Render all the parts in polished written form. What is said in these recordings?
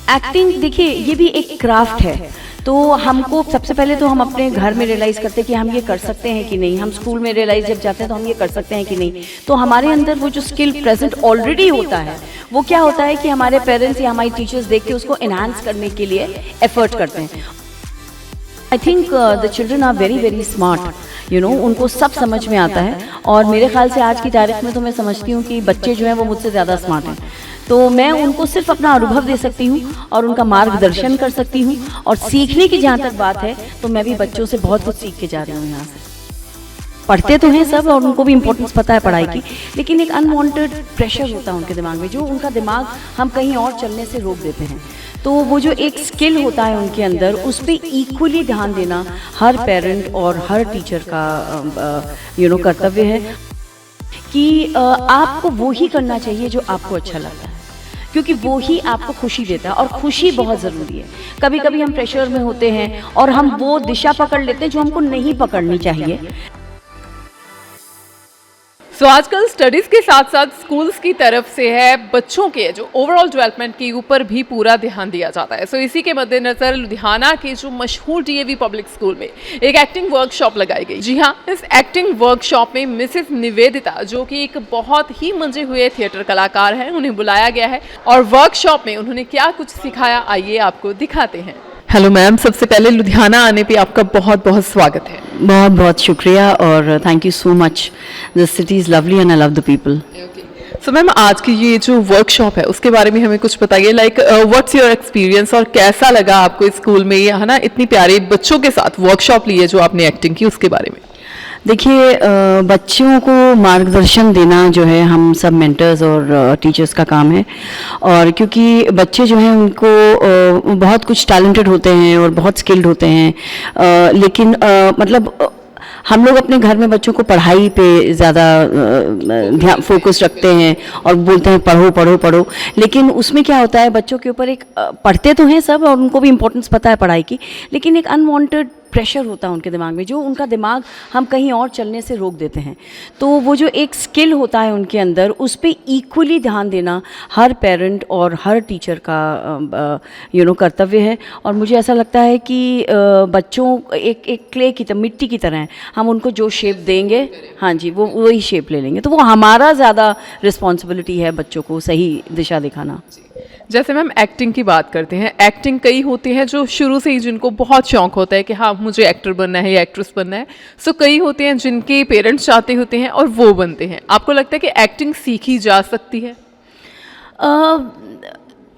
Acting देखिए ये भी एक क्राफ्ट है। तो हमको सबसे पहले तो हम अपने घर में रियलाइज़ करते हैं कि हम ये कर सकते हैं कि नहीं। हम स्कूल में रियलाइज़ जब जाते हैं तो हम ये कर सकते हैं कि नहीं। तो हमारे अंदर वो जो स्किल प्रेजेंट ऑलरेडी होता है, वो क्या होता है कि हमारे पेरेंट्स या हमारी टीचर्स देख के उसको एनहांस करने के लिए एफर्ट करते हैं। I think the children are very very smart, उनको सब समझ में आता है। और मेरे ख्याल से आज की तारीख में तो मैं समझती हूँ कि बच्चे जो हैं वो मुझसे ज़्यादा स्मार्ट हैं। तो मैं उनको सिर्फ अपना अनुभव दे सकती हूँ और उनका मार्गदर्शन कर सकती हूँ। और सीखने की जहाँ तक बात है तो मैं भी बच्चों से बहुत कुछ सीख के जा रही हूँ यहाँ से। पढ़ते तो हैं सब और उनको भी इम्पोर्टेंस पता है पढ़ाई की, लेकिन एक अनवांटेड प्रेशर होता है उनके दिमाग में, जो उनका दिमाग हम कहीं और चलने से रोक देते हैं। तो वो जो एक स्किल होता है उनके अंदर, उस पर इक्वली ध्यान देना हर पेरेंट और हर टीचर का कर्तव्य है कि आपको वो ही करना चाहिए जो आपको अच्छा लगता है, क्योंकि वो ही आपको खुशी देता है। और खुशी बहुत ज़रूरी है। कभी कभी हम प्रेशर में होते हैं और हम वो दिशा पकड़ लेते हैं जो हमको नहीं पकड़नी चाहिए। सो आजकल स्टडीज़ के साथ साथ स्कूल्स की तरफ से है बच्चों के जो ओवरऑल डेवलपमेंट के ऊपर भी पूरा ध्यान दिया जाता है। सो इसी के मद्देनज़र लुधियाना के जो मशहूर डीएवी पब्लिक स्कूल में एक एक्टिंग वर्कशॉप लगाई गई। जी हाँ, इस एक्टिंग वर्कशॉप में मिसेस निवेदिता, जो कि एक बहुत ही मंजे हुए थिएटर कलाकार हैं, उन्हें बुलाया गया है और वर्कशॉप में उन्होंने क्या कुछ सिखाया, आइए आपको दिखाते हैं। हेलो मैम, सबसे पहले लुधियाना आने पे आपका बहुत बहुत स्वागत है। बहुत बहुत शुक्रिया और thank you so much. This city is lovely and I love the people. So ma'am, आज की ये जो वर्कशॉप है उसके बारे में हमें कुछ बताइए। लाइक व्हाट्स योर एक्सपीरियंस और कैसा लगा आपको इस स्कूल में, है ना, इतनी प्यारे बच्चों के साथ वर्कशॉप ली है जो आपने एक्टिंग की, उसके बारे में। देखिए, बच्चों को मार्गदर्शन देना जो है हम सब मेंटर्स और टीचर्स का काम है। और क्योंकि बच्चे जो हैं उनको बहुत कुछ टैलेंटेड होते हैं और बहुत स्किल्ड होते हैं, लेकिन मतलब हम लोग अपने घर में बच्चों को पढ़ाई पे ज़्यादा ध्यान फोकस रखते हैं और बोलते हैं पढ़ो पढ़ो पढ़ो, लेकिन उसमें क्या होता है बच्चों के ऊपर एक पढ़ते तो हैं सब और उनको भी इम्पोर्टेंस पता है पढ़ाई की, लेकिन एक अनवांटेड प्रेशर होता है उनके दिमाग में, जो उनका दिमाग हम कहीं और चलने से रोक देते हैं। तो वो जो एक स्किल होता है उनके अंदर, उस पर इक्वली ध्यान देना हर पेरेंट और हर टीचर का कर्तव्य है। और मुझे ऐसा लगता है कि बच्चों एक क्ले की तरह, मिट्टी की तरह हैं, हम उनको जो शेप देंगे, हाँ जी, वो वही शेप ले लेंगे। तो वो हमारा ज़्यादा रिस्पॉन्सिबिलिटी है बच्चों को सही दिशा दिखाना। जैसे मैम एक्टिंग की बात करते हैं, एक्टिंग कई होते हैं जो शुरू से ही जिनको बहुत शौक होता है कि हाँ मुझे एक्टर बनना है या एक्ट्रेस बनना है। सो कई होते हैं जिनके पेरेंट्स चाहते होते हैं और वो बनते हैं। आपको लगता है कि एक्टिंग सीखी जा सकती है?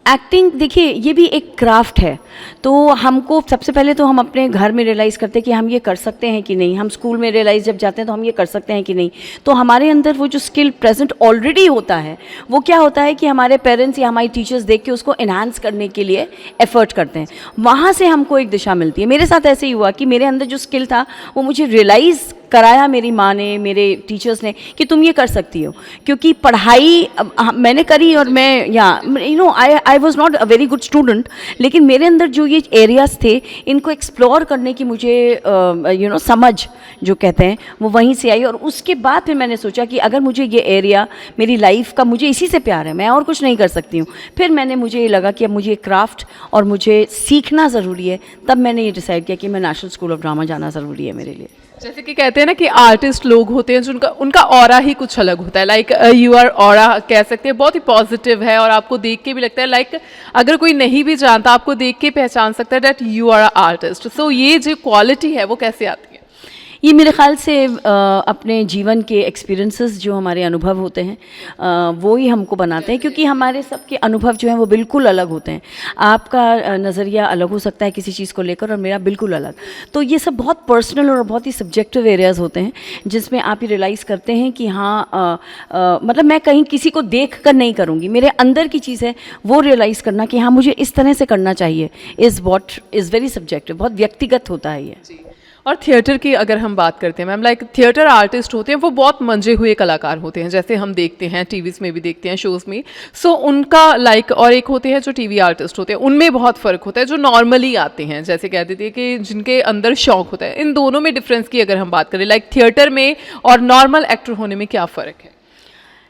एक्टिंग देखिए ये भी एक क्राफ्ट है। तो हमको सबसे पहले तो हम अपने घर में रियलाइज़ करते हैं कि हम ये कर सकते हैं कि नहीं। हम स्कूल में रियलाइज़ जब जाते हैं तो हम ये कर सकते हैं कि नहीं। तो हमारे अंदर वो जो स्किल प्रेजेंट ऑलरेडी होता है, वो क्या होता है कि हमारे पेरेंट्स या हमारी टीचर्स देख के उसको एनहांस करने के लिए एफर्ट करते हैं। वहाँ से हमको एक दिशा मिलती है। मेरे साथ ऐसे ही हुआ कि मेरे अंदर जो स्किल था वो मुझे रियलाइज़ कराया मेरी माँ ने, मेरे टीचर्स ने, कि तुम ये कर सकती हो। क्योंकि पढ़ाई मैंने करी और मैं I was not a very good student, लेकिन मेरे अंदर जो ये एरियाज थे इनको एक्सप्लोर करने की मुझे समझ जो कहते हैं वो वहीं से आई। और उसके बाद फिर मैंने सोचा कि अगर मुझे ये एरिया मेरी लाइफ का, मुझे इसी से प्यार है, मैं और कुछ नहीं कर सकती हूँ। फिर मुझे ये लगा कि अब मुझे क्राफ्ट और मुझे सीखना ज़रूरी है। तब मैंने ये डिसाइड किया कि मैं नेशनल स्कूल ऑफ ड्रामा जाना ज़रूरी है मेरे लिए। जैसे कि कहते हैं ना कि आर्टिस्ट लोग होते हैं जो उनका ऑरा ही कुछ अलग होता है। लाइक यूर ऑरा कह सकते हैं बहुत ही पॉजिटिव है और आपको देख के भी लगता है, लाइक अगर कोई नहीं भी जानता आपको देख के पहचान सकता है दैट यू आर आर्टिस्ट। सो ये जो क्वालिटी है वो कैसे आती है? ये मेरे ख्याल से अपने जीवन के एक्सपीरियंसेस, जो हमारे अनुभव होते हैं, वो ही हमको बनाते हैं। क्योंकि हमारे सबके अनुभव जो हैं वो बिल्कुल अलग होते हैं। आपका नज़रिया अलग हो सकता है किसी चीज़ को लेकर और मेरा बिल्कुल अलग। तो ये सब बहुत पर्सनल और बहुत ही सब्जेक्टिव एरियाज़ होते हैं जिसमें आप ये रियलाइज़ करते हैं कि हाँ मतलब मैं कहीं किसी को देख कर नहीं करूँगी, मेरे अंदर की चीज़ है वो रियलाइज़ करना कि हाँ मुझे इस तरह से करना चाहिए, is what is very subjective, बहुत व्यक्तिगत होता है ये। और थिएटर की अगर हम बात करते हैं मैम, लाइक थिएटर आर्टिस्ट होते हैं वो बहुत मंजे हुए कलाकार होते हैं, जैसे हम देखते हैं टीवीज़ में भी देखते हैं, शोज़ में। सो उनका लाइक, और एक होते हैं जो टीवी आर्टिस्ट होते हैं, उनमें बहुत फ़र्क होता है। जो नॉर्मली आते हैं, जैसे कह देते हैं कि जिनके अंदर शौक होता है, इन दोनों में डिफरेंस की अगर हम बात करें, लाइक थिएटर में और नॉर्मल एक्टर होने में क्या फ़र्क है?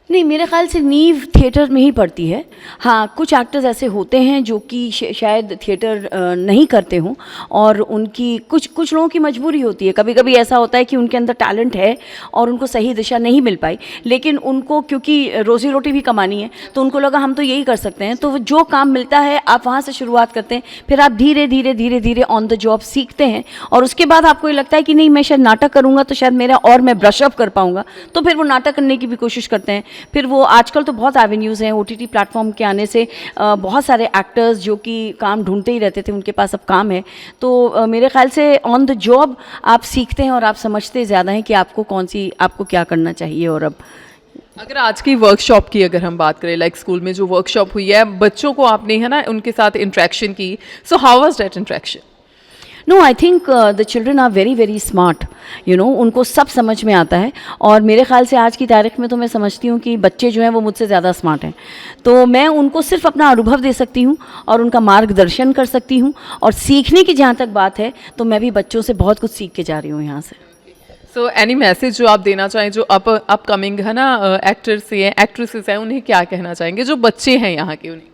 नहीं, मेरे ख्याल से नींव थिएटर में ही पड़ती है। हाँ, कुछ एक्टर्स ऐसे होते हैं जो कि शायद थिएटर नहीं करते हों, और उनकी कुछ लोगों की मजबूरी होती है। कभी कभी ऐसा होता है कि उनके अंदर टैलेंट है और उनको सही दिशा नहीं मिल पाई, लेकिन उनको क्योंकि रोज़ी रोटी भी कमानी है तो उनको लगा हम तो यही कर सकते हैं, तो जो काम मिलता है आप वहाँ से शुरुआत करते हैं, फिर आप धीरे धीरे धीरे धीरे ऑन द जॉब सीखते हैं, और उसके बाद आपको ये लगता है कि नहीं, मैं शायद नाटक करूँगा तो शायद मेरा और मैं ब्रश अप कर पाऊँगा, तो फिर वो नाटक करने की भी कोशिश करते हैं। फिर वो आजकल तो बहुत एवेन्यूज़ हैं, OTT प्लेटफॉर्म के आने से बहुत सारे एक्टर्स जो कि काम ढूंढते ही रहते थे, उनके पास अब काम है। तो मेरे ख्याल से ऑन द जॉब आप सीखते हैं और आप समझते ज़्यादा हैं कि आपको क्या करना चाहिए। और अब अगर आज की वर्कशॉप की अगर हम बात करें, लाइक स्कूल में जो वर्कशॉप हुई है, बच्चों को आपने है ना उनके साथ इंटरेक्शन की, so how was that interaction? No, I think the children are very very smart, उनको सब समझ में आता है, और मेरे ख्याल से आज की तारीख में तो मैं समझती हूँ कि बच्चे जो हैं वो मुझसे ज़्यादा स्मार्ट हैं। तो मैं उनको सिर्फ अपना अनुभव दे सकती हूँ और उनका मार्गदर्शन कर सकती हूँ, और सीखने की जहाँ तक बात है तो मैं भी बच्चों से बहुत कुछ सीख के जा रही हूँ यहाँ से। सो एनी मैसेज जो आप देना चाहें, जो अपकमिंग है ना एक्टर्स हैं, एक्ट्रेसेस हैं, उन्हें क्या कहना चाहेंगे, जो बच्चे हैं यहाँ के, उन्हें?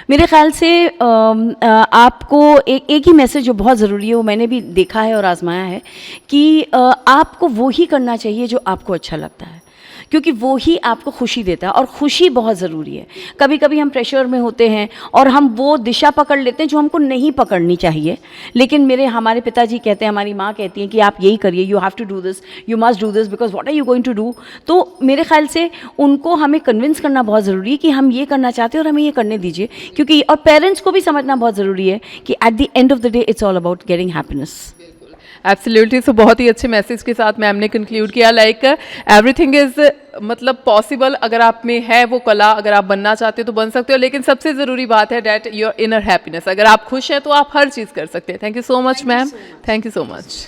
मेरे ख्याल से आपको एक ही मैसेज जो बहुत ज़रूरी है, वो मैंने भी देखा है और आजमाया है, कि आपको वो ही करना चाहिए जो आपको अच्छा लगता है, क्योंकि वो ही आपको खुशी देता है, और खुशी बहुत ज़रूरी है। कभी कभी हम प्रेशर में होते हैं और हम वो दिशा पकड़ लेते हैं जो हमको नहीं पकड़नी चाहिए, लेकिन हमारे पिताजी कहते हैं, हमारी माँ कहती हैं कि आप यही करिए, you have to do this, you must do this, because what are you going to do. तो मेरे ख्याल से उनको हमें कन्विंस करना बहुत ज़रूरी है कि हम ये करना चाहते हैं और हमें ये करने दीजिए, क्योंकि और पेरेंट्स को भी समझना बहुत ज़रूरी है कि at the end of the day it's all about getting happiness. Absolutely. So बहुत ही अच्छे मैसेज के साथ मैम ने कंक्लूड किया, लाइक एवरीथिंग इज मतलब पॉसिबल। अगर आप में है वो कला, अगर आप बनना चाहते हो तो बन सकते हो, लेकिन सबसे ज़रूरी बात है डैट योर इनर हैप्पीनेस। अगर आप खुश हैं तो आप हर चीज़ कर सकते हैं। Thank you so much ma'am, thank you so much.